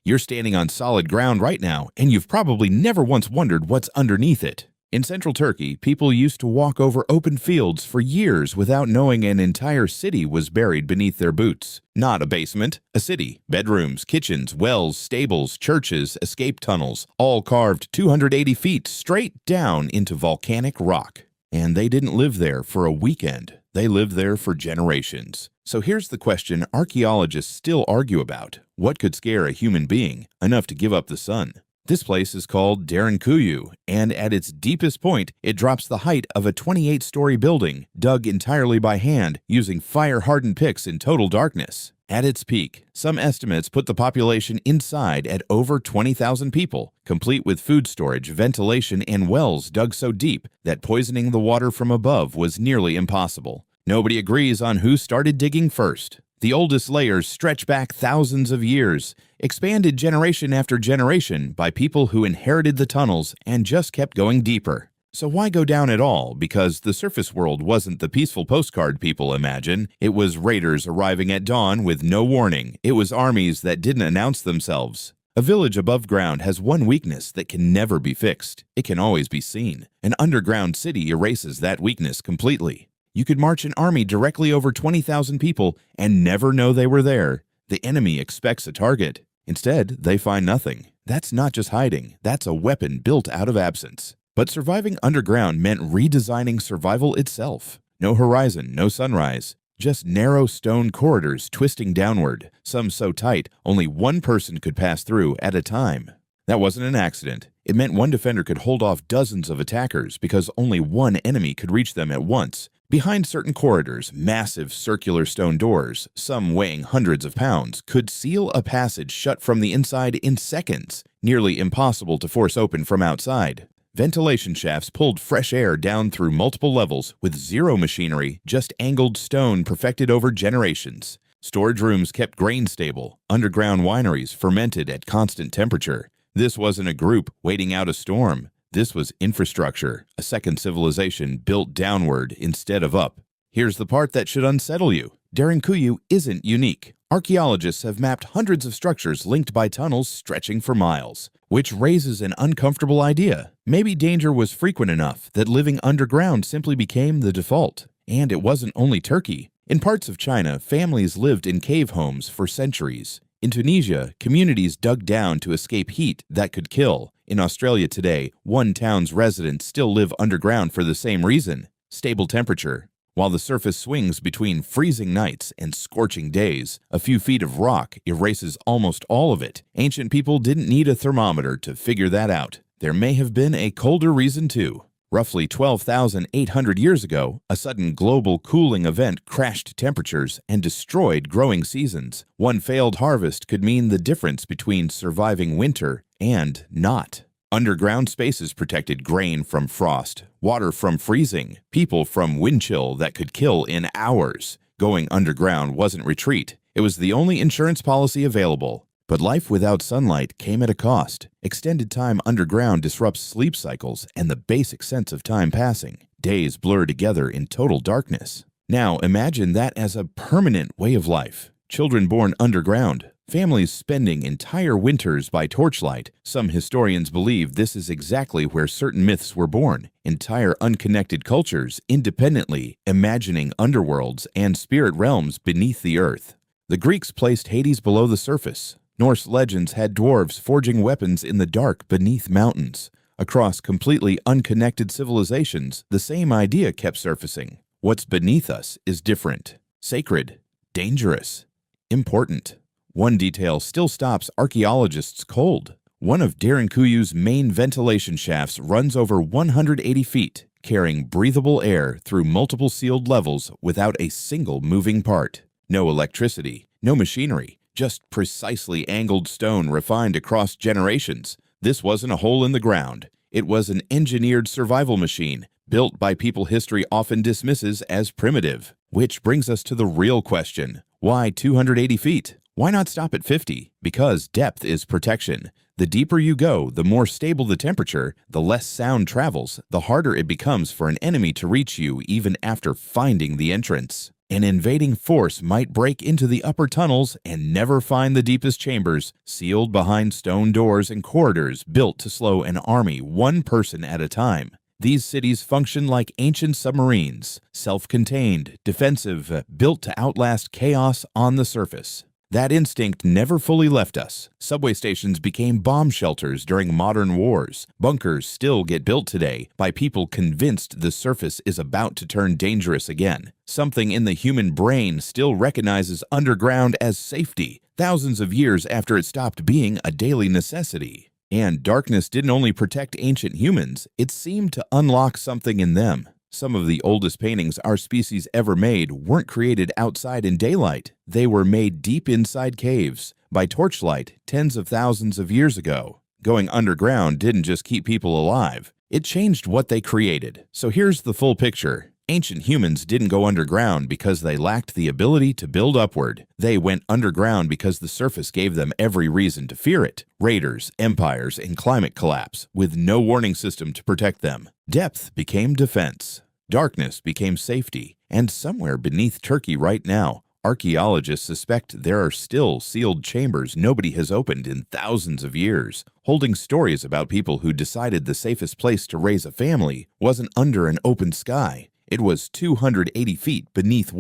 You're standing on solid ground right now, and you've probably never once wondered what's underneath it. In central Turkey, people used to walk over open fields for years without knowing an entire city was buried beneath their boots. Not a basement, a city. Bedrooms, kitchens, wells, stables, churches, escape tunnels, all carved 280 feet straight down into volcanic rock. And they didn't live there for a weekend. They lived there for generations. So here's the question archaeologists still argue about. What could scare a human being enough to give up the sun? This place is called Derinkuyu, and at its deepest point, it drops the height of a 28-story building, dug entirely by hand, using fire-hardened picks in total darkness. At its peak, some estimates put the population inside at over 20,000 people, complete with food storage, ventilation, and wells dug so deep that poisoning the water from above was nearly impossible. Nobody agrees on who started digging first. The oldest layers stretch back thousands of years, expanded generation after generation by people who inherited the tunnels and just kept going deeper. So why go down at all? Because the surface world wasn't the peaceful postcard people imagine. It was raiders arriving at dawn with no warning. It was armies that didn't announce themselves. A village above ground has one weakness that can never be fixed. It can always be seen. An underground city erases that weakness completely. You could march an army directly over 20,000 people and never know they were there. The enemy expects a target. Instead, they find nothing. That's not just hiding. That's a weapon built out of absence. But surviving underground meant redesigning survival itself. No horizon, no sunrise. Just narrow stone corridors twisting downward, some so tight only one person could pass through at a time. That wasn't an accident. It meant one defender could hold off dozens of attackers because only one enemy could reach them at once. Behind certain corridors, massive circular stone doors, some weighing hundreds of pounds, could seal a passage shut from the inside in seconds, nearly impossible to force open from outside. Ventilation shafts pulled fresh air down through multiple levels with zero machinery, just angled stone perfected over generations. Storage rooms kept grain stable. Underground wineries fermented at constant temperature. This wasn't a group waiting out a storm. This was infrastructure, a second civilization built downward instead of up. Here's the part that should unsettle you. Derinkuyu isn't unique. Archaeologists have mapped hundreds of structures linked by tunnels stretching for miles, which raises an uncomfortable idea. Maybe danger was frequent enough that living underground simply became the default. And it wasn't only Turkey. In parts of China, families lived in cave homes for centuries. In Tunisia, communities dug down to escape heat that could kill. In Australia today, one town's residents still live underground for the same reason: stable temperature. While the surface swings between freezing nights and scorching days, a few feet of rock erases almost all of it. Ancient people didn't need a thermometer to figure that out. There may have been a colder reason too. Roughly 12,800 years ago, a sudden global cooling event crashed temperatures and destroyed growing seasons. One failed harvest could mean the difference between surviving winter and not. Underground spaces protected grain from frost, water from freezing, people from wind chill that could kill in hours. Going underground wasn't retreat. It was the only insurance policy available. But life without sunlight came at a cost. Extended time underground disrupts sleep cycles and the basic sense of time passing. Days blur together in total darkness. Now imagine that as a permanent way of life. Children born underground. Families spending entire winters by torchlight. Some historians believe this is exactly where certain myths were born. Entire unconnected cultures independently imagining underworlds and spirit realms beneath the earth. The Greeks placed Hades below the surface. Norse legends had dwarves forging weapons in the dark beneath mountains. Across completely unconnected civilizations, the same idea kept surfacing. What's beneath us is different, sacred, dangerous, important. One detail still stops archaeologists cold. One of Derinkuyu's main ventilation shafts runs over 180 feet, carrying breathable air through multiple sealed levels without a single moving part. No electricity, no machinery. Just precisely angled stone refined across generations. This wasn't a hole in the ground. It was an engineered survival machine, built by people history often dismisses as primitive. Which brings us to the real question. Why 280 feet? Why not stop at 50? Because depth is protection. The deeper you go, the more stable the temperature, the less sound travels, the harder it becomes for an enemy to reach you even after finding the entrance. An invading force might break into the upper tunnels and never find the deepest chambers, sealed behind stone doors and corridors built to slow an army one person at a time. These cities function like ancient submarines, self-contained, defensive, built to outlast chaos on the surface. That instinct never fully left us. Subway stations became bomb shelters during modern wars. Bunkers still get built today by people convinced the surface is about to turn dangerous again. Something in the human brain still recognizes underground as safety, thousands of years after it stopped being a daily necessity. And darkness didn't only protect ancient humans, it seemed to unlock something in them. Some of the oldest paintings our species ever made weren't created outside in daylight. They were made deep inside caves, by torchlight, tens of thousands of years ago. Going underground didn't just keep people alive, it changed what they created. So here's the full picture. Ancient humans didn't go underground because they lacked the ability to build upward. They went underground because the surface gave them every reason to fear it. Raiders, empires, and climate collapse, with no warning system to protect them. Depth became defense. Darkness became safety. And somewhere beneath Turkey right now, archaeologists suspect there are still sealed chambers nobody has opened in thousands of years, holding stories about people who decided the safest place to raise a family wasn't under an open sky. It was 280 feet beneath